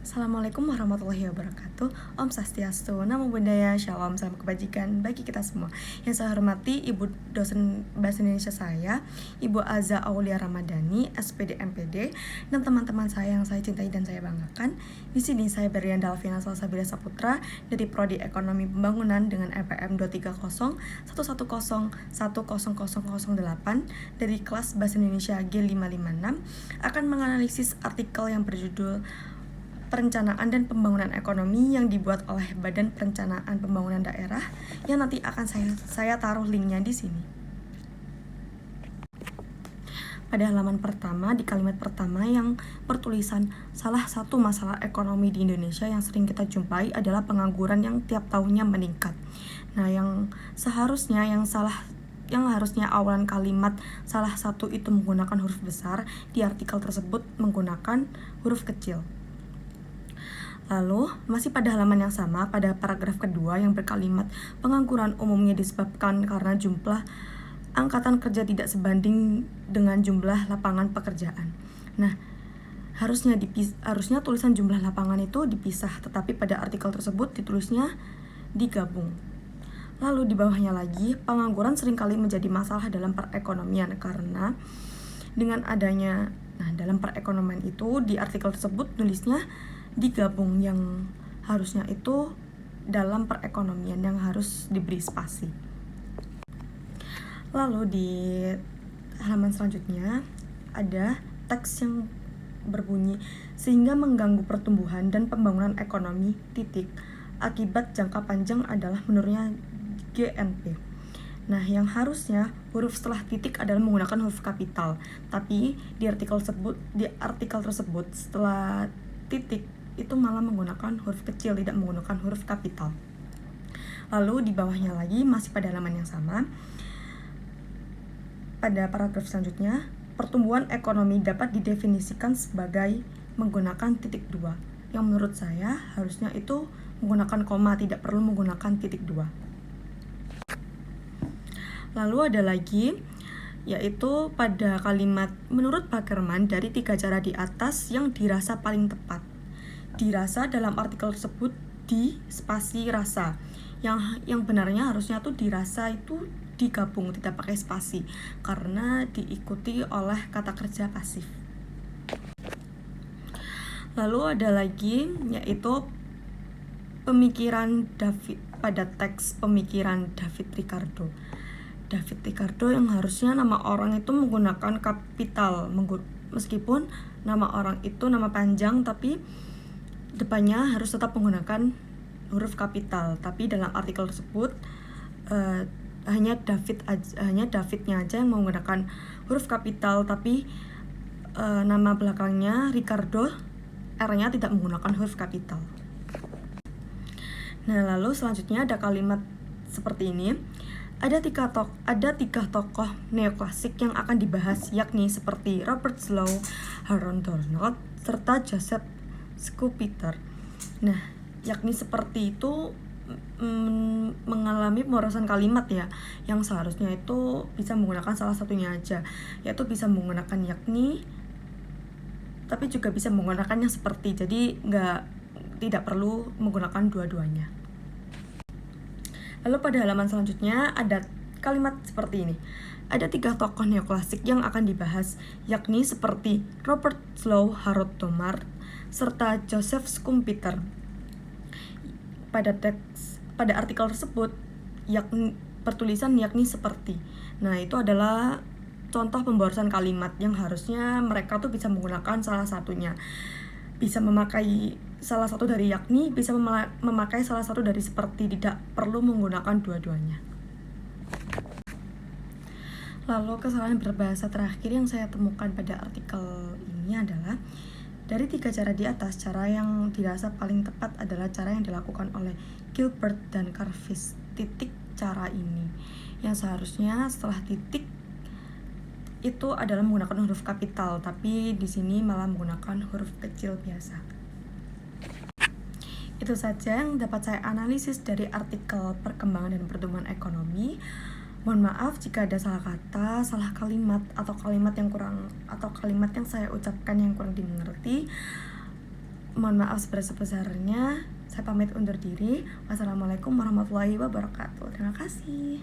Assalamualaikum warahmatullahi wabarakatuh. Om Swastiastu, Namo Buddhaya, Shalom, salam kebajikan bagi kita semua. Yang saya hormati Ibu dosen Bahasa Indonesia saya, Ibu Aza Aulia Ramadhani, SPD MPD, dan teman-teman saya yang saya cintai dan saya banggakan. Di sini saya Berlian Dalvina Salsabila Saputra dari Prodi Ekonomi Pembangunan dengan EPM 23011010008 dari kelas Bahasa Indonesia G556 akan menganalisis artikel yang berjudul Perencanaan dan Pembangunan Ekonomi yang dibuat oleh Badan Perencanaan Pembangunan Daerah yang nanti akan saya taruh linknya di sini. Pada halaman pertama, di kalimat pertama yang bertulisan salah satu masalah ekonomi di Indonesia yang sering kita jumpai adalah pengangguran yang tiap tahunnya meningkat. Nah, yang harusnya awalan kalimat salah satu itu menggunakan huruf besar, di artikel tersebut menggunakan huruf kecil. Lalu, masih pada halaman yang sama, pada paragraf kedua yang berkalimat pengangguran umumnya disebabkan karena jumlah angkatan kerja tidak sebanding dengan jumlah lapangan pekerjaan. Nah, harusnya tulisan jumlah lapangan itu dipisah, tetapi pada artikel tersebut ditulisnya digabung. Lalu di bawahnya lagi, pengangguran seringkali menjadi masalah dalam perekonomian karena dengan adanya, dalam perekonomian itu di artikel tersebut tulisnya digabung, yang harusnya itu dalam perekonomian yang harus diberi spasi. Lalu di halaman selanjutnya ada teks yang berbunyi sehingga mengganggu pertumbuhan dan pembangunan ekonomi akibat jangka panjang adalah menurunnya GNP. Nah, yang harusnya huruf setelah titik adalah menggunakan huruf kapital, tapi di artikel tersebut setelah titik itu malah menggunakan huruf kecil, tidak menggunakan huruf kapital. Lalu di bawahnya lagi, masih pada halaman yang sama, pada paragraf selanjutnya, pertumbuhan ekonomi dapat didefinisikan sebagai menggunakan titik dua, yang menurut saya harusnya itu menggunakan koma, tidak perlu menggunakan titik dua. Lalu ada lagi, yaitu pada kalimat menurut Bakerman dari 3 cara di atas yang dirasa paling tepat. Dirasa dalam artikel tersebut di spasi rasa. Yang benarnya harusnya tuh dirasa itu digabung, tidak pakai spasi, karena diikuti oleh kata kerja pasif. Lalu ada lagi, yaitu pemikiran David pada teks pemikiran David Ricardo yang harusnya nama orang itu menggunakan kapital, meskipun nama orang itu nama panjang, tapi depannya harus tetap menggunakan huruf kapital. Tapi dalam artikel tersebut hanya Davidnya aja yang menggunakan huruf kapital, tapi nama belakangnya Ricardo, R-nya tidak menggunakan huruf kapital. Nah, lalu selanjutnya ada kalimat seperti ini. Ada tiga tokoh neoklasik yang akan dibahas, yakni seperti Robert Slow, Harold Donald, serta Joseph Schumpeter. Nah, yakni seperti itu mengalami pemborosan kalimat ya, yang seharusnya itu bisa menggunakan salah satunya aja, yaitu bisa menggunakan yakni, tapi juga bisa menggunakannya seperti, jadi tidak perlu menggunakan dua-duanya. Lalu pada halaman selanjutnya ada kalimat seperti ini. Ada 3 tokoh neoklasik yang akan dibahas, yakni seperti Robert Slow, Harold Donald, serta Joseph Schumpeter. Pada artikel tersebut pertulisan yakni seperti. Nah, itu adalah contoh pemborosan kalimat yang harusnya mereka tuh bisa menggunakan salah satunya. Bisa memakai salah satu dari yakni, bisa memakai salah satu dari seperti, tidak perlu menggunakan dua-duanya. Lalu kesalahan berbahasa terakhir yang saya temukan pada artikel ini adalah dari 3 cara di atas, cara yang dirasa paling tepat adalah cara yang dilakukan oleh Gilbert dan Carvish. Titik cara ini yang seharusnya setelah titik itu adalah menggunakan huruf kapital, tapi di sini malah menggunakan huruf kecil biasa. Itu saja yang dapat saya analisis dari artikel perkembangan dan pertumbuhan ekonomi. Mohon maaf jika ada salah kata, salah kalimat, atau kalimat yang saya ucapkan yang kurang dimengerti. Mohon maaf sebesar-besarnya. Saya pamit undur diri. Wassalamualaikum warahmatullahi wabarakatuh. Terima kasih.